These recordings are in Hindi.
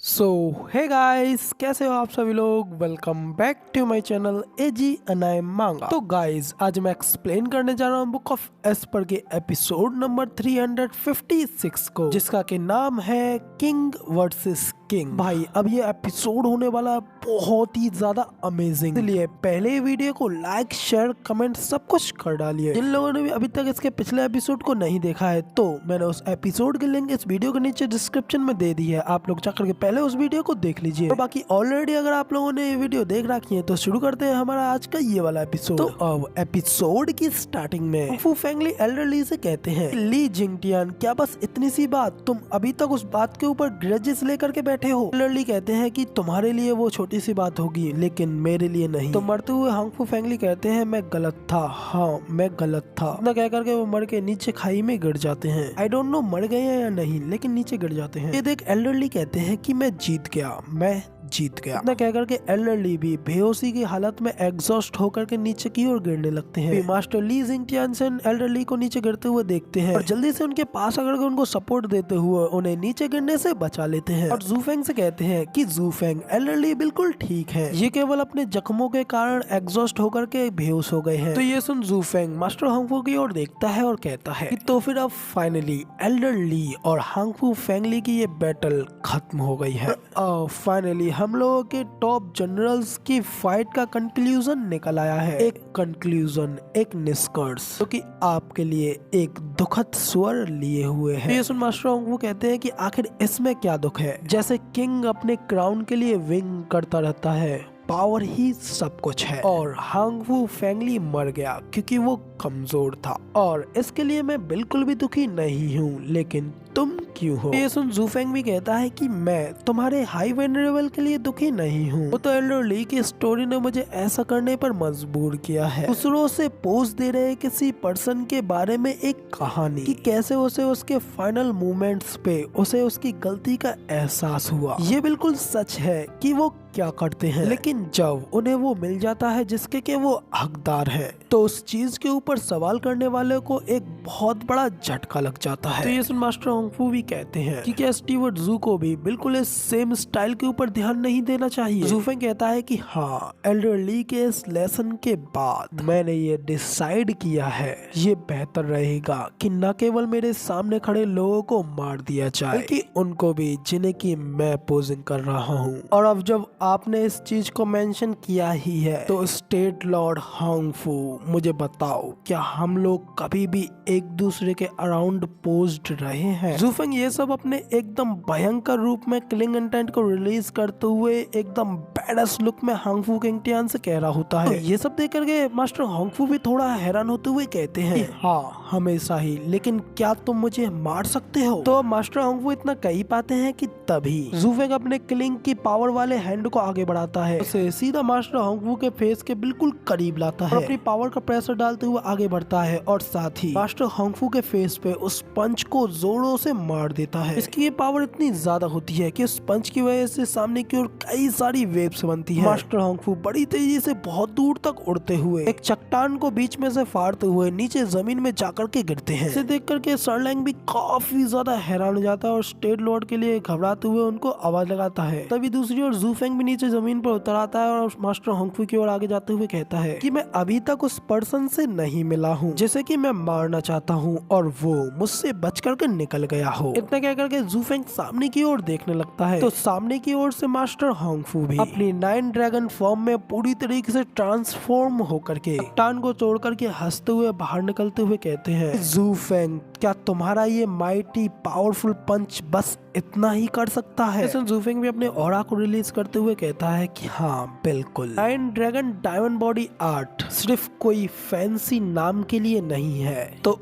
सो हे गाइस, कैसे हो आप सभी लोग। Welcome back to my channel एजी अनाय मांगा। तो गाइस, आज मैं एक्सप्लेन करने जा रहा हूँ बुक ऑफ एस्पर के एपिसोड नंबर 356 को, जिसका के नाम है किंग वर्सेस किंग। भाई अब ये एपिसोड होने वाला है बहुत ही ज्यादा अमेजिंग, इसलिए पहले वीडियो को लाइक शेयर कमेंट सब कुछ कर डालिए। जिन लोगों ने भी अभी तक इसके पिछले एपिसोड को नहीं देखा है तो मैंने उस एपिसोड की लिंक इस वीडियो के नीचे डिस्क्रिप्शन में दे दी है, आप लोग जाकर के पहले उस वीडियो को देख लीजिए। और बाकी ऑलरेडी अगर आप लोगों ने ये वीडियो देख रखी है तो शुरू करते हैं हमारा आज का ये वाला एपिसोड। तो अब एपिसोड की स्टार्टिंग में फू फेंगली एल्डर ली से कहते हैं, ली जिंगटियान क्या बस इतनी सी बात, तुम अभी तक उस बात के ऊपर ग्रजेस लेकर के बैठे हो। एल्डर ली कहते हैं कि तुम्हारे लिए वो छोटी सी बात होगी लेकिन मेरे लिए नहीं। तो मरते हुए हांगफू फेंगली कहते हैं मैं गलत था, हाँ मैं गलत था। इतना कह करके वो मर के नीचे खाई में गिर जाते हैं। आई डोंट नो मर गए हैं या नहीं, लेकिन नीचे गिर जाते हैं। ये देख एल्डरली कहते हैं कि मैं जीत गया, मैं जीत गया। इतना कह करके एल्डरली भी बेहोशी की हालत में एग्जॉस्ट होकर के नीचे की ओर गिरने लगते हैं। मास्टर ली जिंगटियानसेन एल्डरली को नीचे गिरते हुए देखते हैं और जल्दी से उनके पास आकर के उनको सपोर्ट देते हुए उन्हें नीचे गिरने से बचा लेते हैं और जूफेंग से कहते हैं कि जूफेंग एल्डरली बिल्कुल ठीक है, ये केवल अपने जख्मों के कारण एग्जॉस्ट होकर के बेहोश हो गए हैं। तो ये सुन जूफेंग मास्टर हांगफू की ओर देखता है और कहता है कि तो फिर अब फाइनली एल्डरली और हांगफू फेंगली की ये बैटल खत्म हो गई है। फाइनली हम लोगों के टॉप जनरल्स की फाइट का कंक्लूजन निकल आया है। एक कंक्लूजन, एक निष्कर्ष जो कि आपके लिए एक दुखद स्वर लिए हुए है। ये सुन मास्टर हांगफू कहते हैं कि आखिर इसमें क्या दुख है। जैसे किंग अपने क्राउन के लिए विंग करता रहता है, पावर ही सब कुछ है, और हांगफू फेंगली मर गया क्योंकि वो कमजोर था और इसके लिए मैं बिल्कुल भी दुखी नहीं हूँ, लेकिन तुम क्यों हो। ये सुन जूफेंग भी कहता है कि मैं तुम्हारे हाई वेनरेबल के लिए दुखी नहीं हूँ, वो तो एल्डर ली की स्टोरी ने मुझे ऐसा करने पर मजबूर किया है। दूसरों से पोस्ट दे रहे किसी पर्सन के बारे में एक कहानी कि कैसे उसे उसके फाइनल मोमेंट्स पे उसे उसकी गलती का एहसास हुआ। ये बिल्कुल सच है कि वो क्या करते हैं, लेकिन जब उन्हें वो मिल जाता है जिसके के वो हकदार है तो उस चीज के ऊपर सवाल करने वाले को एक बहुत बड़ा झटका लग जाता है। तो ये सुन मास्टर हांगफू भी कहते हैं कि क्या स्टीवर्ट जू को भी बिल्कुल इस सेम स्टाइल के ऊपर ध्यान नहीं देना चाहिए। जूफेंग कहता है कि हाँ, एल्डर ली के इस लेसन के बाद मैंने ये डिसाइड किया है, ये बेहतर रहेगा कि न केवल मेरे सामने खड़े लोगों को मार दिया जाए बल्कि उनको भी जिन्हें की मैं पोजिंग कर रहा हूँ। और अब जब आपने इस चीज को मेंशन किया ही है तो स्टेट लॉर्ड हांगफू मुझे बताओ, क्या हम लोग कभी भी एक दूसरे के अराउंड पोज्ड रहे हैं। जूफेंग ये सब अपने एकदम भयंकर रूप में किलिंग इंटेंट को रिलीज करते हुए एकदम बैडस लुक में हांगफू किंगटियान से कह रहा होता है। तो ये सब देख करके मास्टर हांगफू भी थोड़ा हैरान होते हुए कहते हैं हाँ हमेशा ही, लेकिन क्या तुम मुझे मार सकते हो। तो मास्टर हांगफू इतना कह ही पाते हैं कि तभी जूफेंग अपने किलिंग की पावर वाले हैंड को आगे बढ़ाता है, उसे सीधा मास्टर हांगफू के फेस के बिल्कुल करीब लाता है, अपनी पावर का प्रेशर डालते हुए आगे बढ़ता है और साथ ही मास्टर हांगफू के फेस पे उस पंच को जोरों से मार देता है। इसकी ये पावर इतनी ज्यादा होती है कि उस पंच की वजह से सामने की ओर कई सारी वेव्स बनती हैं। मास्टर हांगफू बड़ी तेजी से बहुत दूर तक उड़ते हुए एक चट्टान को बीच में से फाड़ते हुए नीचे जमीन में जाकर के गिरते हैं। इसे देख करके सरलैंग भी काफी ज्यादा हैरान हो जाता है और स्टेट लॉर्ड के लिए घबराते हुए उनको आवाज लगाता है। तभी दूसरी ओर जूफेंग भी नीचे जमीन पर उतर आता है और मास्टर हांगफू की ओर आगे जाते हुए कहता है कि मैं अभी तक उस पर्सन से नहीं मिला हूँ जैसे कि मैं मारना चाहता हूँ और वो मुझसे बच करके निकल गया हो। इतना कह करके जूफेंग सामने की ओर देखने लगता है तो सामने की ओर से मास्टर हांगफू भी अपनी 9 ड्रैगन फॉर्म में पूरी तरीके से ट्रांसफॉर्म होकर के चट्टान को तोड़ करके हंसते हुए बाहर निकलते हुए कहते हैं जूफेंग क्या तुम्हारा ये माइटी पावरफुल पंच बस इतना ही कर सकता है। जूफेंग भी अपने ऑरा को रिलीज करते हुए कहता है कि हाँ बिल्कुल, 9 ड्रैगन डायमंड बॉडी आर्ट सिर्फ कोई फैंसी नाम के लिए नहीं है। तो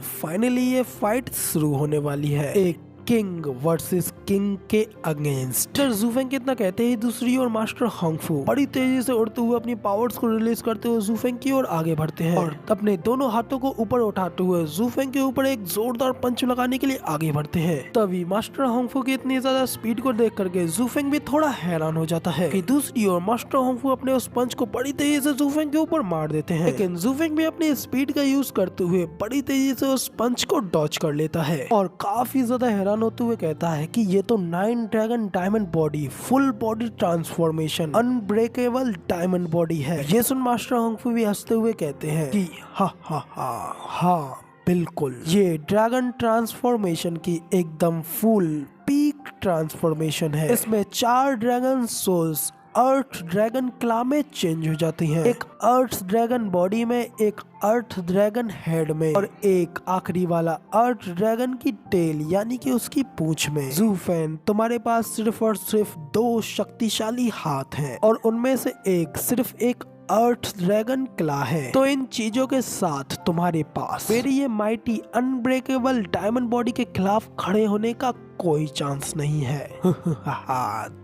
फाइनली ये फाइट शुरू होने वाली है, एक किंग वर्सेस किंग के अगेंस्ट। जूफेंग कितना कहते ही दूसरी ओर मास्टर हांगफू बड़ी तेजी से उड़ते हुए अपनी पावर्स को रिलीज करते हुए जूफेंग की ओर आगे बढ़ते हैं और अपने दोनों हाथों को ऊपर उठाते हुए जूफेंग के ऊपर एक जोरदार पंच लगाने के लिए आगे बढ़ते हैं। तभी मास्टर हांगफू की इतनी ज्यादा स्पीड को देख करके जूफेंग भी थोड़ा हैरान हो जाता है कि दूसरी ओर मास्टर हांगफू अपने उस पंच को बड़ी तेजी से जूफेंग के ऊपर मार देते हैं, लेकिन जूफेंग भी अपनी स्पीड का यूज करते हुए बड़ी तेजी से उस पंच को डॉच कर लेता है और काफी ज्यादा हैरान परेशान होते हुए कहता है कि ये तो 9 dragon diamond body, full body transformation, unbreakable diamond body है। ये सुन मास्टर होंगफू भी हंसते हुए कहते हैं कि हाँ बिल्कुल, ये ड्रैगन ट्रांसफॉर्मेशन की एकदम फुल पीक ट्रांसफॉर्मेशन है। इसमें 4 ड्रैगन सोल्स अर्थ ड्रैगन क्ला में चेंज हो जाती हैं। एक अर्थ ड्रैगन बॉडी में, एक अर्थ ड्रैगन हेड में और एक आखिरी वाला अर्थ ड्रैगन की टेल यानी कि उसकी पूंछ में। ज़ू फैन, तुम्हारे पास सिर्फ और सिर्फ 2 शक्तिशाली हाथ हैं और उनमें से एक सिर्फ एक अर्थ ड्रैगन क्ला है। तो इन चीजों के साथ तुम्हारे पास मेरी ये माइटी अनब्रेकेबल डायमंड बॉडी के खिलाफ खड़े होने का कोई चांस नहीं है।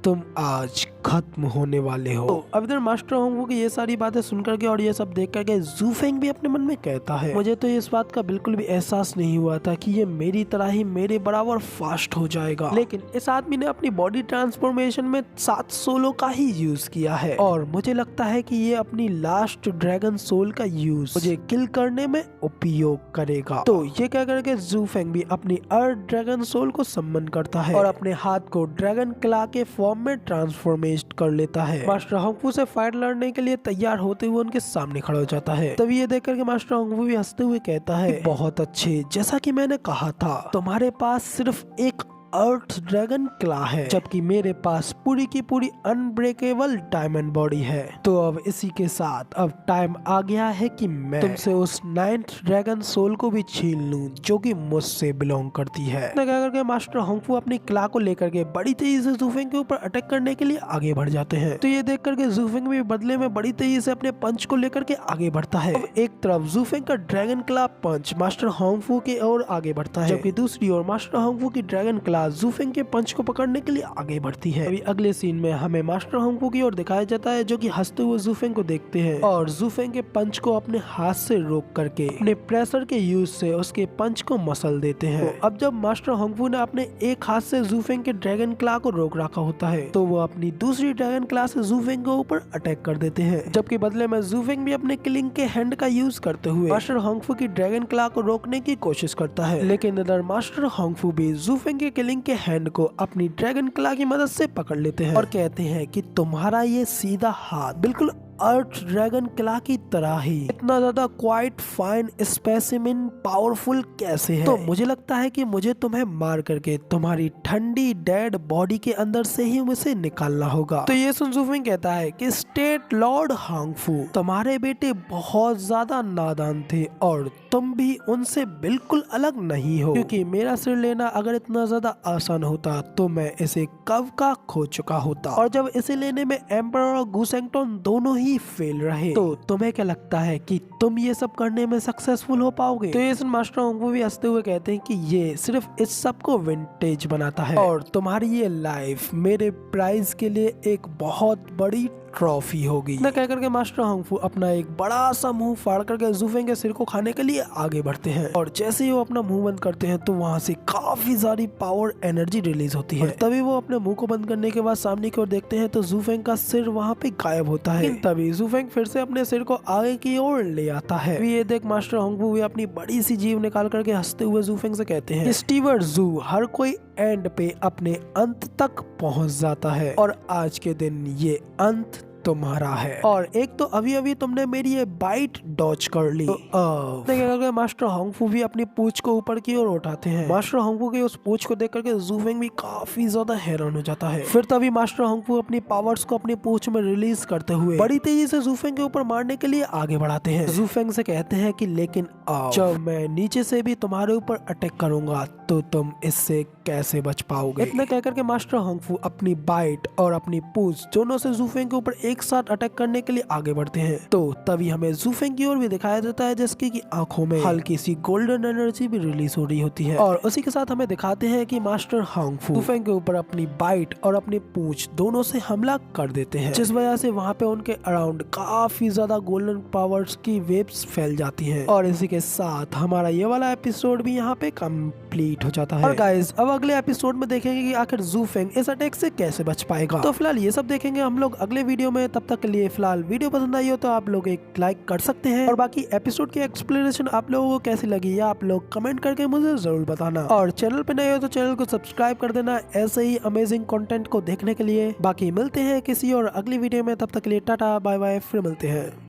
तुम आज खत्म होने वाले हो। तो अब इधर मास्टर होंगफू की ये सारी बातें सुनकर के और ये सब देख करके ज़ू फेंग भी अपने मन में कहता है, मुझे तो इस बात का बिल्कुल भी एहसास नहीं हुआ था कि ये मेरी तरह ही मेरे बराबर फास्ट हो जाएगा। लेकिन इस आदमी ने अपनी बॉडी ट्रांसफॉर्मेशन में 7 सोलों का ही यूज किया है और मुझे लगता है कि ये अपनी लास्ट ड्रैगन सोल का यूज मुझे किल करने में उपयोग करेगा। तो ये कह करके ज़ू फेंग भी अपनी अर्थ ड्रैगन सोल को सम्मन करता है और अपने हाथ को ड्रैगन क्ला के फॉर्म में ट्रांसफॉर्मेशन कर लेता है। मास्टर होंगफू से फाइट लड़ने के लिए तैयार होते हुए उनके सामने खड़ा हो जाता है। तभी ये देख करके मास्टर होंगफू भी हंसते हुए कहता है, बहुत अच्छे, जैसा कि मैंने कहा था तुम्हारे पास सिर्फ एक अर्थ ड्रैगन क्ला है जबकि मेरे पास पूरी की पूरी अनब्रेकेबल डायमंड बॉडी है। तो अब इसी के साथ अब टाइम आ गया है कि मैं तुमसे उस 9th ड्रैगन सोल को भी छीन लूं जो कि मुझसे बिलोंग करती है। क्या करके मास्टर होंगफू अपनी क्ला को लेकर के बड़ी तेजी से ज़ू फेंग के ऊपर अटैक करने के लिए आगे बढ़ जाते हैं। तो ये देख करके ज़ू फेंग भी बदले में बड़ी तेजी से अपने पंच को लेकर के आगे बढ़ता है। अब एक तरफ ज़ू फेंग का ड्रैगन क्ला पंच मास्टर होंगफू की ओर आगे बढ़ता है, जबकि दूसरी ओर मास्टर होंगफू की ड्रैगन क्ला ज़ू फेंग के पंच को पकड़ने के लिए आगे बढ़ती है। अभी अगले सीन में हमें मास्टर होंगफू की ओर दिखाया जाता है जो कि हंसते हुए ज़ू फेंग को देखते हैं और ज़ू फेंग के पंच को अपने हाथ से रोक करके अपने प्रेशर के यूज से उसके पंच को मसल देते हैं। तो अब जब मास्टर होंगफू ने अपने एक हाथ से ज़ू फेंग के ड्रैगन क्ला को रोक रखा होता है तो वो अपनी दूसरी ड्रैगन क्ला से ज़ू फेंग के ऊपर अटैक कर देते हैं, जबकि बदले में ज़ू फेंग भी अपने किलिंग के हैंड का यूज करते हुए मास्टर होंगफू की ड्रैगन क्ला को रोकने की कोशिश करता है। लेकिन इधर मास्टर होंगफू भी ज़ू फेंग के किलिंग के हैंड को अपनी ड्रैगन क्ला की मदद से पकड़ लेते हैं और कहते हैं कि तुम्हारा ये सीधा हाथ बिल्कुल अर्थ ड्रैगन क्ला की तरह ही इतना ज्यादा क्वाइट फाइन स्पेसिमिन पावरफुल कैसे है। तो मुझे लगता है कि मुझे तुम्हें मार करके तुम्हारी ठंडी डेड बॉडी के अंदर से ही उसे निकालना होगा। तो ये सुन ज़ू फेंग कहता है कि स्टेट लॉर्ड होंगफू, तुम्हारे बेटे बहुत ज्यादा नादान थे और तुम भी उनसे बिल्कुल अलग नहीं हो, क्योंकि मेरा सिर लेना अगर इतना ज्यादा आसान होता तो मैं इसे कब का खो चुका होता और जब इसे लेने में एम्परर और गुसेंगटोन दोनों ही फेल रहे। तो तुम्हें क्या लगता है कि तुम ये सब करने में सक्सेसफुल हो पाओगे? तो ये मास्टर होंगफू भी हंसते हुए कहते हैं कि ये सिर्फ इस सब को विंटेज बनाता है और तुम्हारी ये लाइफ मेरे प्राइज के लिए एक बहुत बड़ी ट्रॉफी होगी। न कह करके मास्टर होंगफू अपना एक बड़ा सा मुंह फाड़ करके ज़ू फेंग के सिर को खाने के लिए आगे बढ़ते हैं और जैसे ही वो अपना मुंह बंद करते हैं तो वहाँ से काफी सारी पावर एनर्जी रिलीज होती है। तभी वो अपने मुंह को बंद करने के बाद सामने की ओर देखते हैं तो ज़ू फेंग का सिर वहाँ पे गायब होता है। तभी ज़ू फेंग फिर से अपने सिर को आगे की ओर ले आता है। ये देख मास्टर होंगफू भी अपनी बड़ी सी जीभ निकाल करके हंसते हुए ज़ू फेंग से कहते हैं, स्टीवर्ट ज़ू, हर कोई एंड पे अपने अंत तक पहुंच जाता है और आज के दिन ये अंत तुम्हारा है। और एक तो अभी अभी तुमने मेरी ये बाइट डॉच कर ली। तो मास्टर होंगफू भी अपनी पूंछ को ऊपर की ओर उठाते हैं। मास्टर होंगफू की उस पूंछ को देख करके ज़ू फेंग भी काफी ज्यादा हैरान हो जाता है। फिर तभी मास्टर होंगफू अपनी पावर्स को अपनी पूंछ में रिलीज करते हुए बड़ी तेजी से ज़ू फेंग के ऊपर मारने के लिए आगे बढ़ाते हैं। ज़ू फेंग से कहते हैं कि लेकिन जब मैं नीचे से भी तुम्हारे ऊपर अटैक करूंगा तो तुम इससे कैसे बच पाओगे? इतना कहकर के मास्टर होंगफू अपनी बाइट और अपनी पूंछ दोनों से ज़ू फेंग के ऊपर एक साथ अटैक करने के लिए आगे बढ़ते हैं। तो तभी हमें ज़ू फेंग की ओर भी दिखाया जाता है जिसकी की आंखों में हल्की सी गोल्डन एनर्जी भी रिलीज हो रही होती है और उसी के साथ हमें दिखाते हैं कि मास्टर होंगफू ज़ू फेंग के ऊपर अपनी बाइट और अपनी पूंछ दोनों से हमला कर देते हैं, जिस वजह से वहाँ पे उनके अराउंड काफी ज्यादा गोल्डन पावर्स की वेव्स फैल जाती है। और इसी के साथ हमारा ये वाला एपिसोड भी यहाँ पे कंप्लीट कंप्लीट हो जाता है। और गाइस अब अगले एपिसोड में देखेंगे कि आखिर ज़ू फेंग इस अटैक से कैसे बच पाएगा। तो फिलहाल ये सब देखेंगे हम लोग अगले वीडियो में। तब तक के लिए फिलहाल वीडियो पसंद आई हो तो आप लोग एक लाइक कर सकते हैं, और बाकी एपिसोड की एक्सप्लेनेशन आप लोगों को कैसी लगी या आप लोग कमेंट करके मुझे जरूर बताना। और चैनल पे नए हो तो चैनल को सब्सक्राइब कर देना ऐसे ही अमेजिंग कंटेंट को देखने के लिए। बाकी मिलते हैं किसी और अगली वीडियो में, तब तक के लिए टाटा बाय बाय, फिर मिलते हैं।